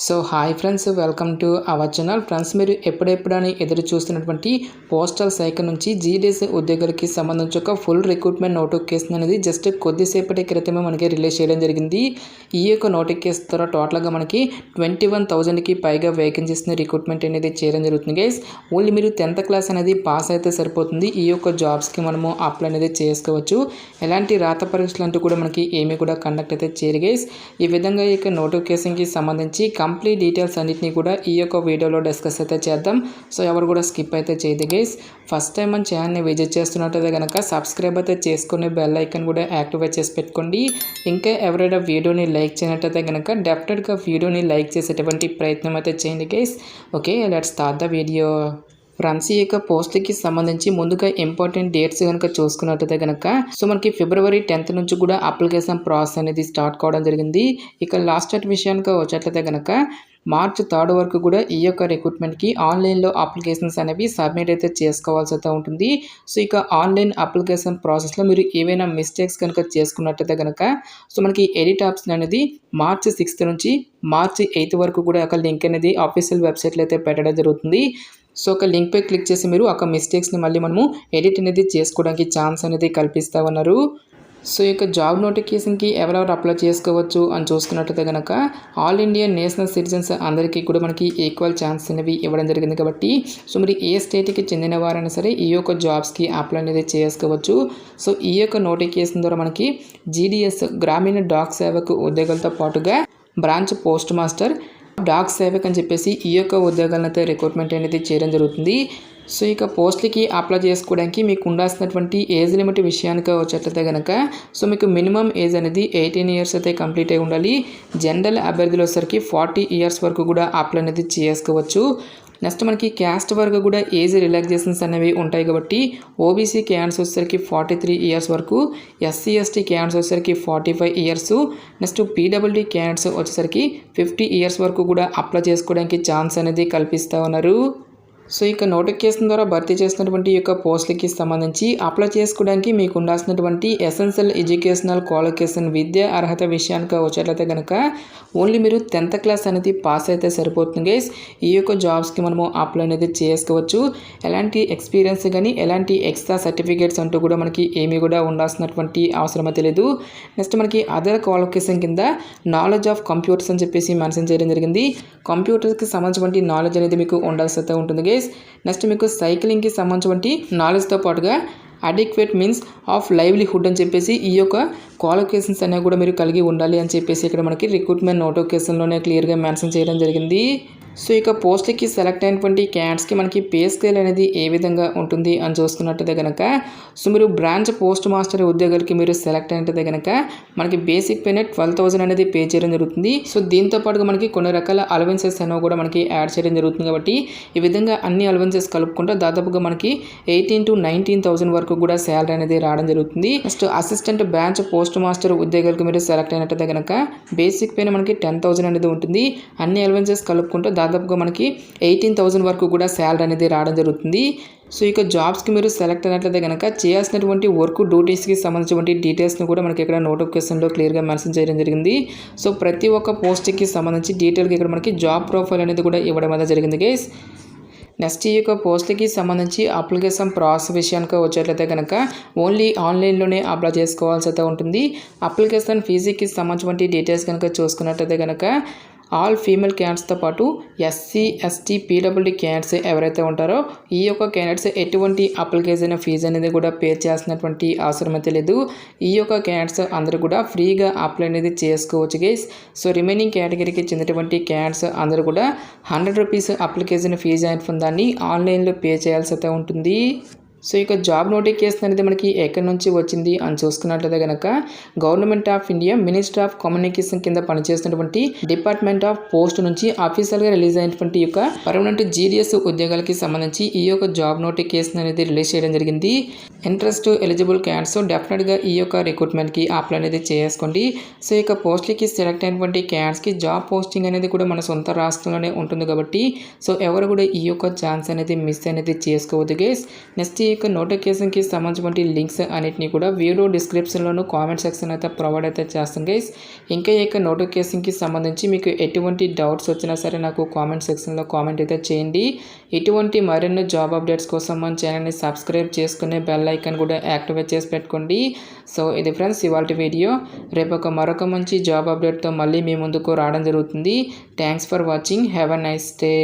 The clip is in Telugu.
So hi friends, welcome to our channel. Friends, మీరు ఎప్పుడెప్పుడని ఎదురు చూస్తున్నటువంటి పోస్టల్ శాఖ నుంచి జీడీఎస్ ఉద్యోగులకి సంబంధించి ఒక ఫుల్ రిక్రూట్మెంట్ నోటిఫికేషన్ అనేది జస్ట్ కొద్దిసేపటి క్రితమే మనకి రిలీజ్ చేయడం జరిగింది. ఈ యొక్క నోటిఫికేషన్ ద్వారా టోటల్గా మనకి 21,000కి పైగా వేకెన్సీస్ని రిక్రూట్మెంట్ అనేది చేయడం జరుగుతుంది గైస్. ఓన్లీ మీరు 10th క్లాస్ అనేది పాస్ అయితే సరిపోతుంది. ఈ యొక్క జాబ్స్కి మనము అప్లై అనేది చేసుకోవచ్చు. ఎలాంటి రాత పరీక్షలు అంటూ కూడా మనకి ఏమీ కూడా కండక్ట్ అయితే చేయరు గైస్. ఈ విధంగా ఈ యొక్క నోటిఫికేషన్కి సంబంధించి కంప్లీట్ డీటెయిల్స్ అన్నిటిని కూడా ఈ యొక్క వీడియోలో డిస్కస్ అయితే చేద్దాం. సో ఎవరు కూడా స్కిప్ అయితే చేయదు గైస్. ఫస్ట్ టైం మన ఛానల్ని విజిట్ చేస్తున్నట్టయితే కనుక సబ్స్క్రైబ్ అయితే చేసుకుని బెల్ ఐకాన్ కూడా యాక్టివేట్ చేసి పెట్టుకోండి. ఇంకా ఎవరైనా వీడియోని లైక్ చేయనట్టయితే కనుక డెఫినెట్గా వీడియోని లైక్ చేసేటువంటి ప్రయత్నం అయితే చేయండి guys. Okay, let's start the video. Friends, ఈ యొక్క పోస్ట్కి సంబంధించి ముందుగా ఇంపార్టెంట్ డేట్స్ కనుక చూసుకున్నట్టయితే కనుక సో మనకి February 10th నుంచి కూడా అప్లికేషన్ ప్రాసెస్ అనేది స్టార్ట్ కావడం జరిగింది. ఇక లాస్ట్ డేట్ విషయానికి వచ్చేట్లయితే కనుక March 3rd వరకు కూడా ఈ యొక్క రిక్రూట్మెంట్కి ఆన్లైన్లో అప్లికేషన్స్ అనేవి సబ్మిట్ అయితే చేసుకోవాల్సి అయితే ఉంటుంది. సో ఇక ఆన్లైన్ అప్లికేషన్ ప్రాసెస్లో మీరు ఏవైనా మిస్టేక్స్ కనుక చేసుకున్నట్టయితే కనుక సో మనకి ఎడిట్ ఆప్షన్ అనేది March 6th నుంచి March 8th వరకు కూడా ఒక లింక్ అనేది ఆఫీషియల్ వెబ్సైట్లో అయితే పెట్టడం జరుగుతుంది. సో ఒక లింక్పై క్లిక్ చేసి మీరు ఒక మిస్టేక్స్ని మళ్ళీ మనము ఎడిట్ అనేది చేసుకోవడానికి ఛాన్స్ అనేది కల్పిస్తూ ఉన్నారు. సో ఈ యొక్క జాబ్ నోటిఫికేషన్కి ఎవరెవరు అప్లై చేసుకోవచ్చు అని చూసుకున్నట్టయితే కనుక ఆల్ ఇండియా నేషనల్ సిటిజన్స్ అందరికీ కూడా మనకి ఈక్వల్ ఛాన్స్ అనేవి ఇవ్వడం జరిగింది కాబట్టి సో మరి ఏ స్టేట్కి చెందిన వారైనా సరే ఈ యొక్క జాబ్స్కి అప్లై అనేది చేసుకోవచ్చు. సో ఈ యొక్క నోటిఫికేషన్ ద్వారా మనకి జీడీఎస్ గ్రామీణ డాక్ సేవకు ఉద్యోగులతో పాటుగా branch post master Dak Sevak అని చెప్పేసి ఈ యొక్క ఉద్యోగాలను అయితే రిక్రూట్మెంట్ అనేది చేయడం జరుగుతుంది. సో ఇక పోస్ట్లకి అప్లై చేసుకోవడానికి మీకు ఉండాల్సినటువంటి ఏజ్ లిమిట్ విషయానికి వచ్చేట్లయితే కనుక సో మీకు మినిమం ఏజ్ అనేది 18 years అయితే కంప్లీట్ అయి ఉండాలి. జనరల్ అభ్యర్థులు వచ్చేసరికి 40 years వరకు కూడా అప్లై అనేది చేసుకోవచ్చు. నెక్స్ట్ మనకి క్యాస్ట్ వరకు కూడా ఏజ్ రిలాక్సేషన్స్ అనేవి ఉంటాయి కాబట్టి ఓబీసీ క్యాండిడేట్స్ వచ్చేసరికి 43 years వరకు, ఎస్సీ ఎస్టీ క్యాండిడేట్స్ వచ్చేసరికి 45 years, నెక్స్ట్ పీడబ్ల్యూడీ క్యాండిడేట్స్ వచ్చేసరికి 50 years వరకు కూడా అప్లై చేసుకోవడానికి ఛాన్స్ అనేది కల్పిస్తూ ఉన్నారు. సో ఇక నోటిఫికేషన్ ద్వారా భర్తీ చేసినటువంటి యొక్క పోస్టులకి సంబంధించి అప్లై చేసుకోవడానికి మీకు ఉండాల్సినటువంటి ఎసెన్షియల్ ఎడ్యుకేషనల్ క్వాలిఫికేషన్ విద్యా అర్హత విషయానికి వచ్చేట్లయితే కనుక ఓన్లీ మీరు 10th క్లాస్ అనేది పాస్ అయితే సరిపోతుంది గైస్. ఈ యొక్క జాబ్స్కి మనము అప్లై అనేది చేసుకోవచ్చు. ఎలాంటి ఎక్స్పీరియన్స్ కానీ ఎలాంటి ఎక్స్ట్రా సర్టిఫికేట్స్ అంటూ కూడా మనకి ఏమీ కూడా ఉండాల్సినటువంటి అవసరం అయితే లేదు. నెక్స్ట్ మనకి అదర్ క్వాలిఫికేషన్ కింద నాలెడ్జ్ ఆఫ్ కంప్యూటర్స్ అని చెప్పేసి మెన్షన్ చేయడం జరిగింది. కంప్యూటర్స్కి సంబంధించినటువంటి నాలెడ్జ్ అనేది మీకు ఉండాల్సి అయితే ఉంటుంది గైస్. నెక్స్ట్ మీకు సైక్లింగ్కి సంబంధించినటువంటి నాలెడ్జ్తో పాటుగా అడిక్వేట్ మీన్స్ ఆఫ్ లైవ్లీహుడ్ అని చెప్పేసి ఈ యొక్క క్వాలిఫికేషన్స్ అనేవి కూడా మీరు కలిగి ఉండాలి అని చెప్పేసి ఇక్కడ మనకి రిక్రూట్మెంట్ నోటిఫికేషన్లోనే క్లియర్గా మెన్షన్ చేయడం జరిగింది. సో ఇక పోస్ట్కి సెలెక్ట్ అయినటువంటి క్యాండిడేట్స్కి మనకి పే స్కేల్ అనేది ఏ విధంగా ఉంటుంది అని చూసుకున్నట్టయితే కనుక సో మీరు బ్రాంచ్ పోస్ట్ మాస్టర్ ఉద్యోగులకి మీరు సెలెక్ట్ అయినట్టయితే కనుక మనకి బేసిక్ పేనే 12,000 అనేది పే చేయడం జరుగుతుంది. సో దీంతో పాటుగా మనకి కొన్ని రకాల అలవెన్సెస్ అనేవి కూడా మనకి యాడ్ చేయడం జరుగుతుంది కాబట్టి ఈ విధంగా అన్ని అలవెన్సెస్ కలుపుకుంటే దాదాపుగా మనకి 18,000 to 19,000 వరకు కూడా శాలరీ అనేది రావడం జరుగుతుంది. Next assistant branch post master ఉద్యోగులకు మీరు సెలెక్ట్ అయినట్టయితే కనుక బేసిక్ పేనే మనకి 10,000 అనేది ఉంటుంది. అన్ని అలవెన్సెస్ కలుపుకుంటే దాదాపుగా మనకి 18,000 వరకు కూడా శాలరీ అనేది రావడం జరుగుతుంది. సో ఇక జాబ్స్కి మీరు సెలెక్ట్ అయినట్లయితే కనుక చేయాల్సినటువంటి వర్క్ డ్యూటీస్కి సంబంధించినటువంటి డీటెయిల్స్ని కూడా మనకి ఇక్కడ నోటిఫికేషన్లో క్లియర్గా మెన్షన్ చేయడం జరిగింది. సో ప్రతి ఒక్క పోస్ట్కి సంబంధించి డీటెయిల్గా ఇక్కడ మనకి జాబ్ ప్రొఫైల్ అనేది కూడా ఇవ్వడం అనేది జరిగింది గైస్. నెక్స్ట్ ఈ యొక్క పోస్ట్కి సంబంధించి అప్లికేషన్ ప్రాసెస్ విషయానికి వచ్చేట్లయితే కనుక ఓన్లీ ఆన్లైన్లోనే అప్లై చేసుకోవాల్సి అయితే ఉంటుంది. అప్లికేషన్ ఫీజుకి సంబంధించిన డీటెయిల్స్ కనుక చూసుకున్నట్టయితే కనుక ఆల్ ఫీమేల్ క్యాండిడేట్స్తో పాటు ఎస్సీ ఎస్టీ పీడబ్ల్యూడీ క్యాండిడేట్స్ ఎవరైతే ఉంటారో ఈ యొక్క క్యాండిడేట్స్ ఎటువంటి అప్లికేషన్ ఫీజు అనేది కూడా పే చేయాల్సినటువంటి అవసరం అయితే లేదు. ఈ యొక్క క్యాండిడేట్స్ అందరూ కూడా ఫ్రీగా అప్లై అనేది చేసుకోవచ్చు గైస్. సో రిమైనింగ్ కేటగిరీకి చెందినటువంటి క్యాండిడేట్స్ అందరూ కూడా 100 rupees అప్లికేషన్ ఫీజు అయిన దాన్ని ఆన్లైన్లో పే చేయాల్సి అయితే ఉంటుంది. సో ఇక జాబ్ నోటిఫికేషన్ అనేది మనకి ఎక్కడి నుంచి వచ్చింది అని చూసుకున్నట్లయితే కనుక government of India ministry of communication కింద పనిచేస్తున్నటువంటి డిపార్ట్మెంట్ ఆఫ్ పోస్ట్ నుంచి అఫీషియల్గా రిలీజ్ అయినటువంటి యొక్క పర్మనెంట్ జీడీఎస్ ఉద్యోగాలకి సంబంధించి ఈ యొక్క జాబ్ నోటిఫికేషన్ అనేది రిలీజ్ చేయడం జరిగింది. ఇంట్రెస్ట్ ఎలిజిబుల్ క్యాండిడేట్స్ డెఫినెట్గా ఈ యొక్క రిక్రూట్మెంట్కి అప్లై అనేది చేసుకోండి. సో ఇక పోస్ట్లకి సెలెక్ట్ అయినటువంటి క్యాండిడేట్స్కి జాబ్ పోస్టింగ్ అనేది కూడా మన సొంత రాష్ట్రంలోనే ఉంటుంది కాబట్టి సో ఎవరు కూడా ఈ యొక్క ఛాన్స్ అనేది మిస్ అనేది చేసుకోవద్దు గైస్. నెక్స్ట్ యొక్క నోటిఫికేషన్కి సంబంధించిన లింక్స్ అన్నిటిని కూడా వీడియో డిస్క్రిప్షన్లోను కామెంట్ సెక్షన్ అయితే ప్రొవైడ్ అయితే చేస్తాను గైస్. ఇంకా ఈ యొక్క నోటిఫికేషన్కి సంబంధించి మీకు ఎటువంటి డౌట్స్ వచ్చినా సరే నాకు కామెంట్ సెక్షన్లో కామెంట్ అయితే చేయండి. ఇటువంటి మరిన్ని జాబ్ అప్డేట్స్ కోసం మన ఛానల్ని సబ్స్క్రైబ్ చేసుకునే బెల్ ఐకాన్ కూడా యాక్టివేట్ చేసి పెట్టుకోండి. సో ఇది ఫ్రెండ్స్ ఇవాళ వీడియో. రేపు మరొక మంచి జాబ్ అప్డేట్తో మళ్ళీ మీ ముందుకు రావడం జరుగుతుంది. Thanks for watching. Have a nice day.